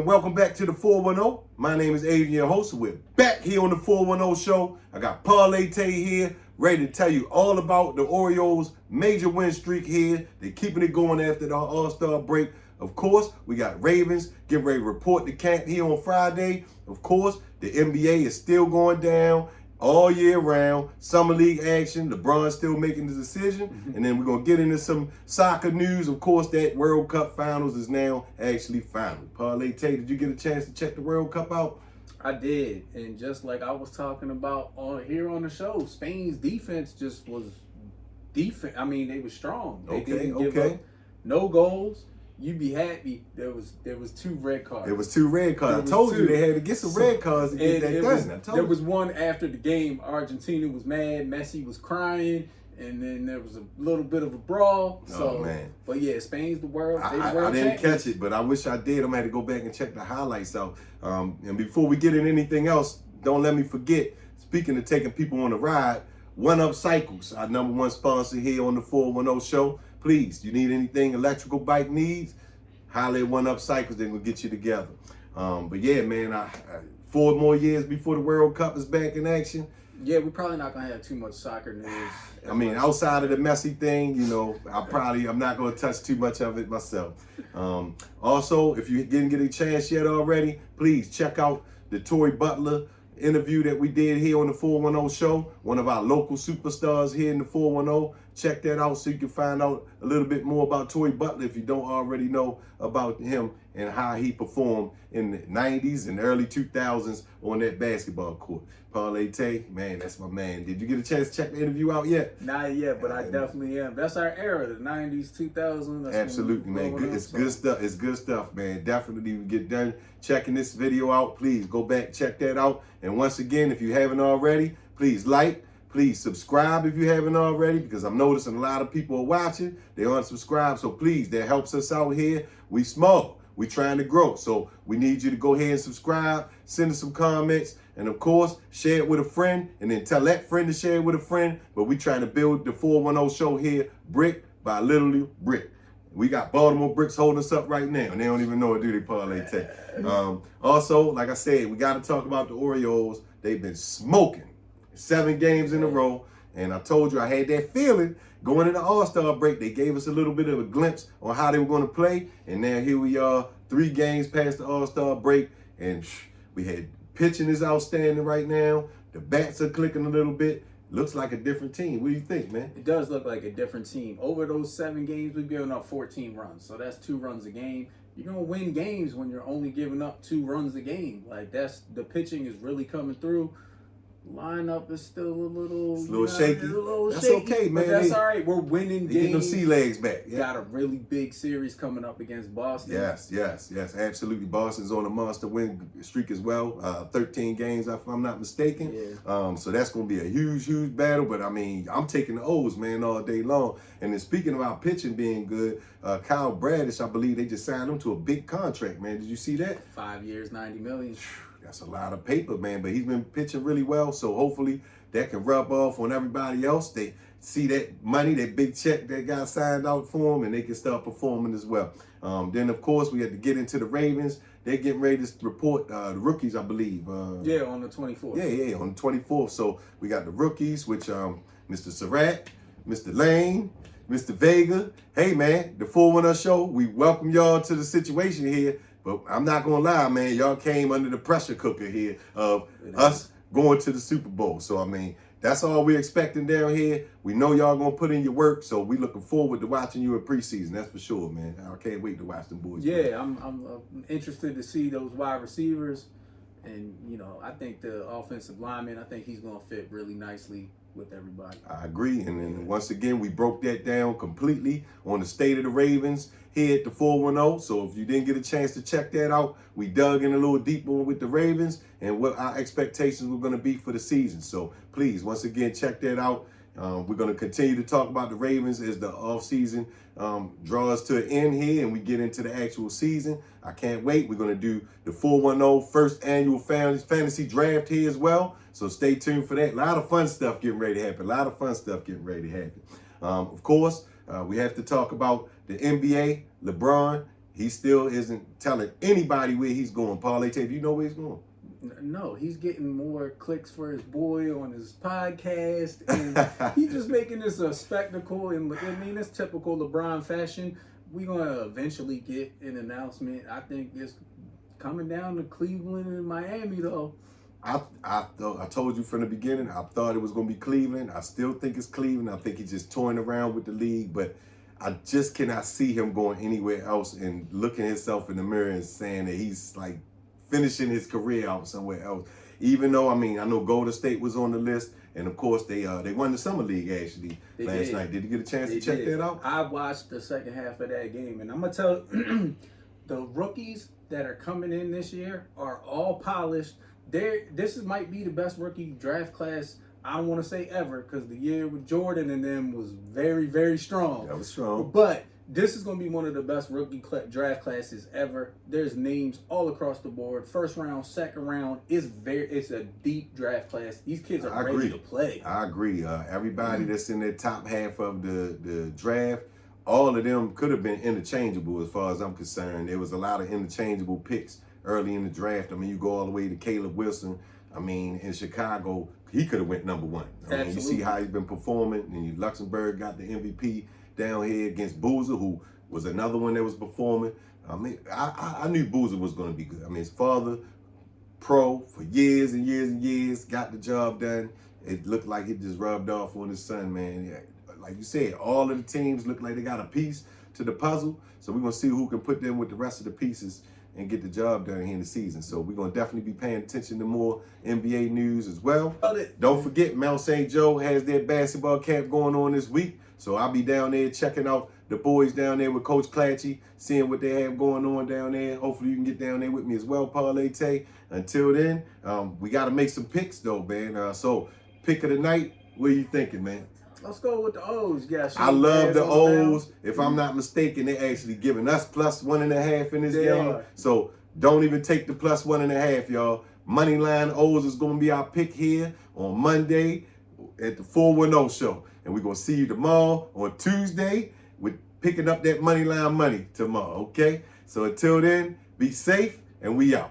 welcome back to the 410. My name is Adrian, your host. We're back here on the 410 show. I got Parlay Tay here, ready to tell you all about the Orioles' major win streak here. They're keeping it going after the All-Star break. Of course, we got Ravens getting ready to report to camp here on Friday. Of course, the NBA is still going down all year round. Summer League action. LeBron's still making the decision. And then we're going to get into some soccer news. Of course, that World Cup Finals is now actually final. Parlay Tay, did you get a chance to check the World Cup out? I did. And just like I was talking about here on the show, Spain's defense just was defense. I mean, they were strong. They didn't give up no goals. You'd be happy. There was 2 red cards. There was 2 red cards. I told you they had to get some red cards to get that done. There was one after the game. Argentina was mad. Messi was crying. And then there was a little bit of a brawl. So, man. But yeah, Spain's the world. I didn't catch it, but I wish I did. I'm going to have to go back and check the highlights out. And before we get in anything else, don't let me forget, speaking of taking people on a ride, One Up Cycles, our #1 sponsor here on the 410 show. Please, you need anything electrical bike needs, holler at One Up Cycles, they're going to get you together. But yeah, man, 4 more years before the World Cup is back in action. Yeah, we're probably not going to have too much soccer news. I mean, outside of the Messi thing, you know, I'm not going to touch too much of it myself. Also, if you didn't get a chance yet already, please check out the Tory Butler interview that we did here on the 410 show, one of our local superstars here in the 410. Check that out so you can find out a little bit more about Tory Butler if you don't already know about him and how he performed in the 90s and early 2000s on that basketball court. Parlay Tay, man, that's my man. Did you get a chance to check the interview out yet? Not yet, but I definitely am. That's our era, the 90s, 2000s. Absolutely, man. It's good stuff. It's good stuff, man. Definitely get done checking this video out. Please go back, check that out. And once again, if you haven't already, please like, please subscribe if you haven't already, because I'm noticing a lot of people are watching. They aren't subscribed, so please, that helps us out here. We small. We trying to grow. So we need you to go ahead and subscribe, send us some comments, and of course, share it with a friend, and then tell that friend to share it with a friend. But we trying to build the 410 show here brick by literally brick. We got Baltimore bricks holding us up right now, and they don't even know it, do they, Parlay Tay? Also, like I said, we got to talk about the Orioles. They've been smoking 7 games in a row, and I told you I had that feeling going into All-Star break. They gave us a little bit of a glimpse on how they were going to play, and now here we are, 3 games past the All-Star break, and we had pitching is outstanding right now. The bats are clicking a little bit. Looks like a different team. What do you think, man? It does look like a different team. Over those 7 games, we've given up 14 runs, so that's 2 runs a game. You're going to win games when you're only giving up 2 runs a game. Like, the pitching is really coming through. Lineup is still a little shaky. That's okay, man. But that's all right. We're winning games. Getting them sea legs back. Yeah. Got a really big series coming up against Boston. Yes, absolutely. Boston's on a monster win streak as well. 13 games, if I'm not mistaken. Yeah. So that's going to be a huge battle. But I mean, I'm taking the O's, man, all day long. And then speaking about pitching being good, Kyle Bradish, I believe they just signed him to a big contract, man. Did you see that? 5 years, $90 million. That's a lot of paper, man, but he's been pitching really well, so hopefully that can rub off on everybody else. They see that money, that big check that got signed out for them, and they can start performing as well. Then, of course, we had to get into the Ravens. They're getting ready to report the rookies, I believe. Yeah, on the 24th. Yeah, on the 24th. So we got the rookies, which Mr. Surratt, Mr. Lane, Mr. Vega. Hey, man, the 410 show, we welcome y'all to the situation here. But I'm not going to lie, man, y'all came under the pressure cooker here of us going to the Super Bowl. So, I mean, that's all we're expecting down here. We know y'all going to put in your work, so we looking forward to watching you in preseason. That's for sure, man. I can't wait to watch them boys. Yeah, I'm interested to see those wide receivers. And, you know, I think the offensive lineman, I think he's going to fit really nicely with everybody. I agree. And then once again, we broke that down completely on the state of the Ravens here at the 410. So if you didn't get a chance to check that out, we dug in a little deeper with the Ravens and what our expectations were going to be for the season. So please, once again, check that out. We're going to continue to talk about the Ravens as the offseason draws to an end here and we get into the actual season. I can't wait. We're going to do the 410 first annual fantasy draft here as well. So stay tuned for that. A lot of fun stuff getting ready to happen. Of course, we have to talk about the NBA. LeBron, he still isn't telling anybody where he's going. Parlay Tay, do you know where he's going? No, he's getting more clicks for his boy on his podcast, and he's just making this a spectacle. And I mean, it's typical LeBron fashion. We're gonna eventually get an announcement. I think it's coming down to Cleveland and Miami, though. I told you from the beginning, I thought it was going to be Cleveland. I still think it's Cleveland. I think he's just toying around with the league, but I just cannot see him going anywhere else and looking himself in the mirror and saying that he's like finishing his career out somewhere else. Even though, I mean, I know Golden State was on the list, and of course they won the Summer League actually last night. Did you get a chance to check that out? I watched the second half of that game, and I'm gonna tell you, the rookies that are coming in this year are all polished. This might be the best rookie draft class, I don't want to say ever, because the year with Jordan and them was very, very strong. That was strong. But this is going to be one of the best rookie draft classes ever. There's names all across the board. First round, second round. It's a deep draft class. These kids are ready to play. I agree. Everybody that's in the top half of the draft, all of them could have been interchangeable as far as I'm concerned. There was a lot of interchangeable picks early in the draft. I mean, you go all the way to Caleb Wilson. I mean, in Chicago, he could have went number one. I mean, you see how he's been performing. And Luxembourg got the MVP down here against Boozer, who was another one that was performing. I mean, I knew Boozer was going to be good. I mean, his father, pro for years and years and years, got the job done. It looked like it just rubbed off on his son, man. Yeah, like you said, all of the teams look like they got a piece to the puzzle. So we're going to see who can put them with the rest of the pieces and get the job done here in the season. So we're going to definitely be paying attention to more NBA news as well. Don't forget, Mount St. Joe has their basketball camp going on this week. So I'll be down there checking out the boys down there with Coach Clatchy, seeing what they have going on down there. Hopefully you can get down there with me as well, Parlay Tay. Until then, we got to make some picks though, man. So pick of the night, what are you thinking, man? Let's go with the O's. I love the O's. If I'm not mistaken, they're actually giving us +1.5 in this game. So don't even take the +1.5, y'all. Money line O's is going to be our pick here on Monday at the 410 show. And we're going to see you tomorrow on Tuesday with picking up that money line money tomorrow, okay? So until then, be safe and we out.